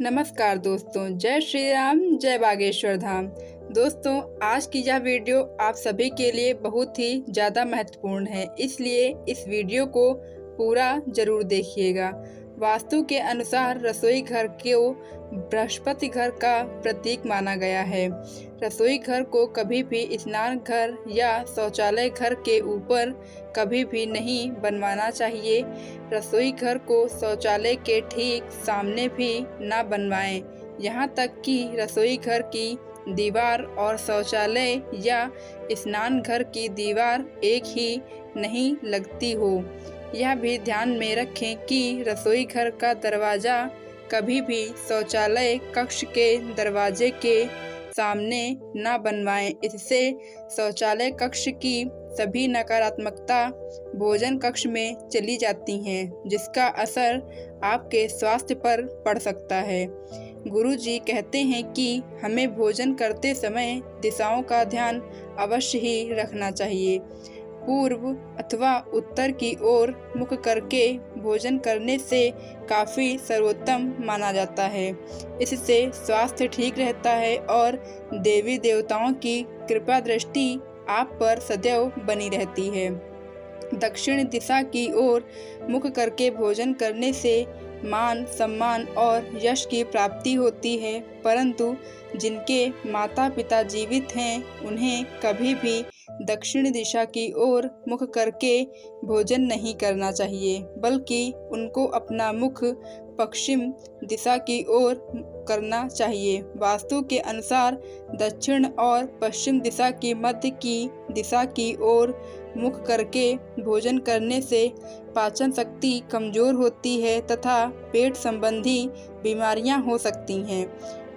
नमस्कार दोस्तों, जय श्री राम, जय बागेश्वर धाम। दोस्तों, आज की यह वीडियो आप सभी के लिए बहुत ही ज़्यादा महत्वपूर्ण है, इसलिए इस वीडियो को पूरा जरूर देखिएगा। वास्तु के अनुसार रसोई घर को बृहस्पति घर का प्रतीक माना गया है। रसोई घर को कभी भी स्नान घर या शौचालय घर के ऊपर कभी भी नहीं बनवाना चाहिए। रसोई घर को शौचालय के ठीक सामने भी ना बनवाएं। यहाँ तक कि रसोई घर की दीवार और शौचालय या स्नान घर की दीवार एक ही नहीं लगती हो। यह भी ध्यान में रखें कि रसोई घर का दरवाज़ा कभी भी शौचालय कक्ष के दरवाजे के सामने न बनवाएं। इससे शौचालय कक्ष की सभी नकारात्मकता भोजन कक्ष में चली जाती हैं, जिसका असर आपके स्वास्थ्य पर पड़ सकता है। गुरुजी कहते हैं कि हमें भोजन करते समय दिशाओं का ध्यान अवश्य ही रखना चाहिए। पूर्व अथवा उत्तर की ओर मुख करके भोजन करने से काफ़ी सर्वोत्तम माना जाता है। इससे स्वास्थ्य ठीक रहता है और देवी देवताओं की कृपा दृष्टि आप पर सदैव बनी रहती है। दक्षिण दिशा की ओर मुख करके भोजन करने से मान सम्मान और यश की प्राप्ति होती है, परंतु जिनके माता पिता जीवित हैं उन्हें कभी भी दक्षिण दिशा की ओर मुख करके भोजन नहीं करना चाहिए, बल्कि उनको अपना मुख पश्चिम दिशा की ओर करना चाहिए। वास्तु के अनुसार दक्षिण और पश्चिम दिशा की मध्य की दिशा की ओर मुख करके भोजन करने से पाचन शक्ति कमज़ोर होती है तथा पेट संबंधी बीमारियां हो सकती हैं।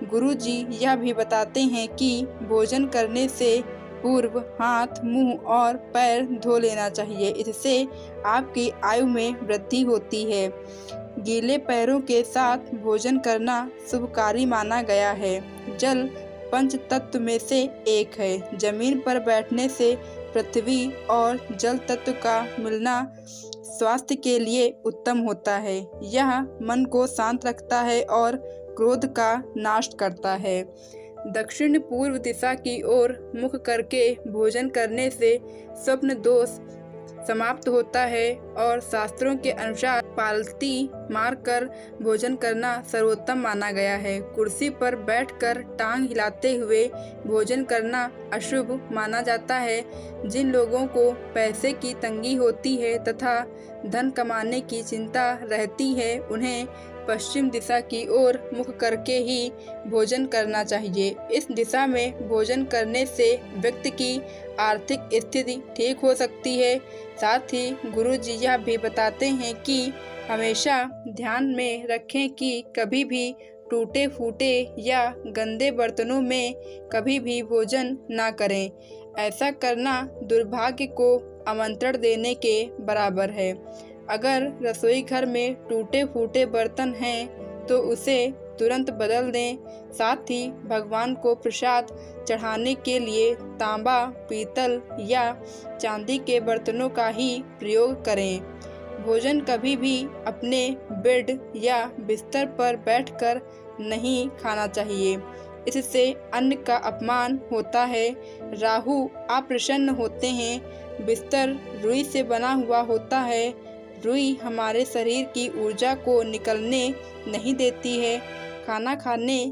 गुरुजी यह भी बताते हैं कि भोजन करने से पूर्व हाथ, मुंह और पैर धो लेना चाहिए। इससे आपकी आयु में वृद्धि होती है। गीले पैरों के साथ भोजन करना शुभकारी माना गया है। जल पंच तत्व में से एक है। जमीन पर बैठने से पृथ्वी और जल तत्व का मिलना स्वास्थ्य के लिए उत्तम होता है। यह मन को शांत रखता है और क्रोध का नाश करता है। दक्षिण पूर्व दिशा की ओर मुख करके भोजन करने से स्वप्न दोष समाप्त होता है और शास्त्रों के अनुसार पालती मारकर भोजन करना सर्वोत्तम माना गया है। कुर्सी पर बैठकर टांग हिलाते हुए भोजन करना अशुभ माना जाता है। जिन लोगों को पैसे की तंगी होती है तथा धन कमाने की चिंता रहती है, उन्हें पश्चिम दिशा की ओर मुख करके ही भोजन करना चाहिए। इस दिशा में भोजन करने से व्यक्ति की आर्थिक स्थिति ठीक हो सकती है। साथ ही गुरुजी यह भी बताते हैं कि हमेशा ध्यान में रखें कि कभी भी टूटे फूटे या गंदे बर्तनों में कभी भी भोजन ना करें। ऐसा करना दुर्भाग्य को आमंत्रण देने के बराबर है। अगर रसोई घर में टूटे फूटे बर्तन हैं तो उसे तुरंत बदल दें। साथ ही भगवान को प्रसाद चढ़ाने के लिए तांबा, पीतल या चांदी के बर्तनों का ही प्रयोग करें। भोजन कभी भी अपने बेड या बिस्तर पर बैठकर नहीं खाना चाहिए। इससे अन्न का अपमान होता है। राहु अप्रसन्न होते हैं। बिस्तर रुई से बना हुआ होता है। रुई हमारे शरीर की ऊर्जा को निकलने नहीं देती है। खाना खाने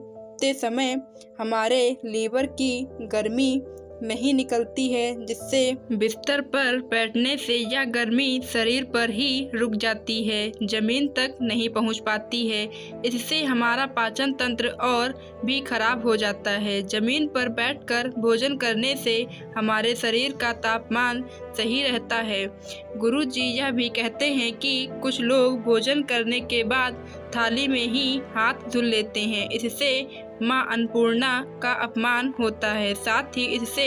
के समय हमारे लीवर की गर्मी नहीं निकलती है, जिससे बिस्तर पर बैठने से यह गर्मी शरीर पर ही रुक जाती है, जमीन तक नहीं पहुंच पाती है। इससे हमारा पाचन तंत्र और भी खराब हो जाता है। जमीन पर बैठकर भोजन करने से हमारे शरीर का तापमान सही रहता है। गुरुजी यह भी कहते हैं कि कुछ लोग भोजन करने के बाद थाली में ही हाथ धुल लेते हैं। इससे माँ अन्नपूर्णा का अपमान होता है। साथ ही इससे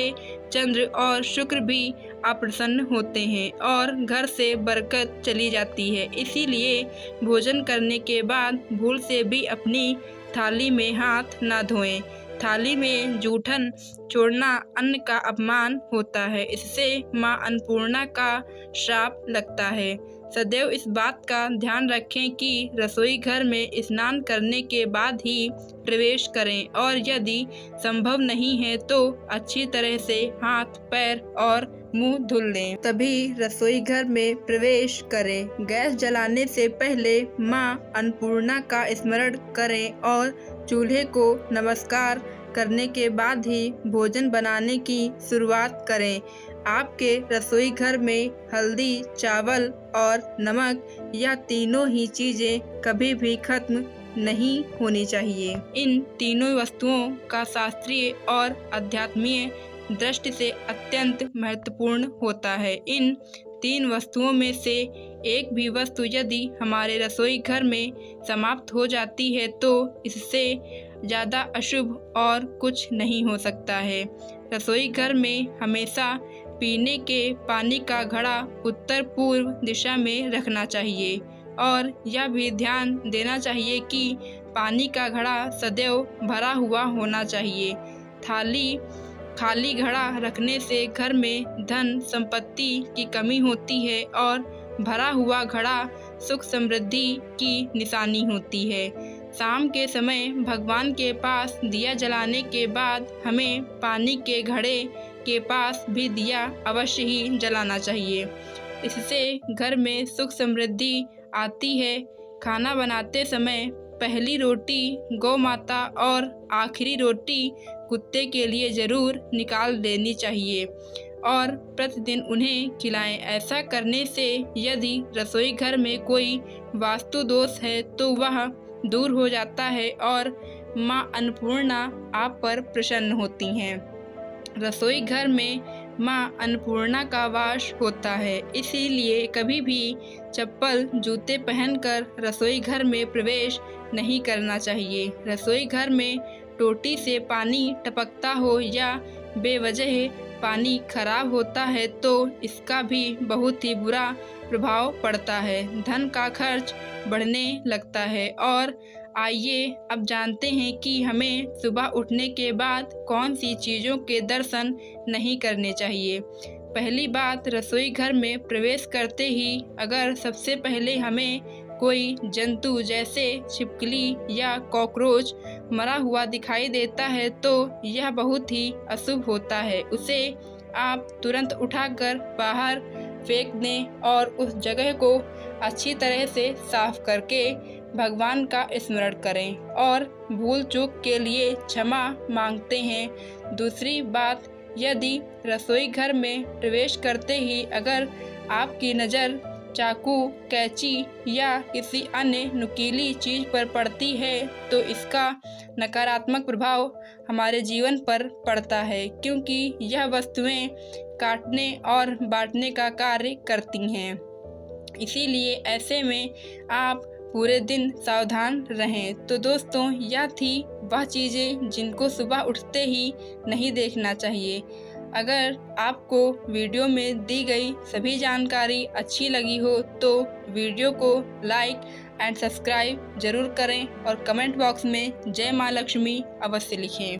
चंद्र और शुक्र भी अप्रसन्न होते हैं और घर से बरकत चली जाती है। इसीलिए भोजन करने के बाद भूल से भी अपनी थाली में हाथ ना धोएं। थाली में जूठन छोड़ना अन्न का अपमान होता है। इससे माँ अन्नपूर्णा का श्राप लगता है। सदैव इस बात का ध्यान रखें कि रसोई घर में स्नान करने के बाद ही प्रवेश करें और यदि संभव नहीं है तो अच्छी तरह से हाथ, पैर और मुंह धुल लें, तभी रसोई घर में प्रवेश करें। गैस जलाने से पहले माँ अन्नपूर्णा का स्मरण करें और चूल्हे को नमस्कार करने के बाद ही भोजन बनाने की शुरुआत करें। आपके रसोई घर में हल्दी, चावल और नमक, यह तीनों ही चीज़ें कभी भी खत्म नहीं होनी चाहिए। इन तीनों वस्तुओं का शास्त्रीय और आध्यात्मिक दृष्टि से अत्यंत महत्वपूर्ण होता है। इन तीन वस्तुओं में से एक भी वस्तु यदि हमारे रसोई घर में समाप्त हो जाती है तो इससे ज़्यादा अशुभ और कुछ नहीं हो सकता है। रसोई घर में हमेशा पीने के पानी का घड़ा उत्तर पूर्व दिशा में रखना चाहिए और यह भी ध्यान देना चाहिए कि पानी का घड़ा सदैव भरा हुआ होना चाहिए। खाली घड़ा रखने से घर में धन संपत्ति की कमी होती है और भरा हुआ घड़ा सुख समृद्धि की निशानी होती है। शाम के समय भगवान के पास दिया जलाने के बाद हमें पानी के घड़े के पास भी दिया अवश्य ही जलाना चाहिए। इससे घर में सुख समृद्धि आती है। खाना बनाते समय पहली रोटी गौ माता और आखिरी रोटी कुत्ते के लिए ज़रूर निकाल देनी चाहिए और प्रतिदिन उन्हें खिलाएं। ऐसा करने से यदि रसोई घर में कोई वास्तु दोष है तो वह दूर हो जाता है और माँ अन्नपूर्णा आप पर प्रसन्न होती हैं। रसोई घर में माँ अन्नपूर्णा का वास होता है, इसीलिए कभी भी चप्पल जूते पहनकर रसोई घर में प्रवेश नहीं करना चाहिए। रसोई घर में टोटी से पानी टपकता हो या बेवजह पानी खराब होता है तो इसका भी बहुत ही बुरा प्रभाव पड़ता है। धन का खर्च बढ़ने लगता है। और आइए अब जानते हैं कि हमें सुबह उठने के बाद कौन सी चीज़ों के दर्शन नहीं करने चाहिए। पहली बात, रसोई घर में प्रवेश करते ही अगर सबसे पहले हमें कोई जंतु जैसे छिपकली या कॉकरोच मरा हुआ दिखाई देता है तो यह बहुत ही अशुभ होता है। उसे आप तुरंत उठाकर बाहर फेंक दें और उस जगह को अच्छी तरह से साफ करके भगवान का स्मरण करें और भूल चूक के लिए क्षमा मांगते हैं। दूसरी बात, यदि रसोई घर में प्रवेश करते ही अगर आपकी नज़र चाकू, कैंची या किसी अन्य नुकीली चीज़ पर पड़ती है तो इसका नकारात्मक प्रभाव हमारे जीवन पर पड़ता है, क्योंकि यह वस्तुएं काटने और बांटने का कार्य करती हैं। इसीलिए ऐसे में आप पूरे दिन सावधान रहें। तो दोस्तों, यह थी वह चीज़ें जिनको सुबह उठते ही नहीं देखना चाहिए। अगर आपको वीडियो में दी गई सभी जानकारी अच्छी लगी हो तो वीडियो को लाइक एंड सब्सक्राइब ज़रूर करें और कमेंट बॉक्स में जय माँ लक्ष्मी अवश्य लिखें।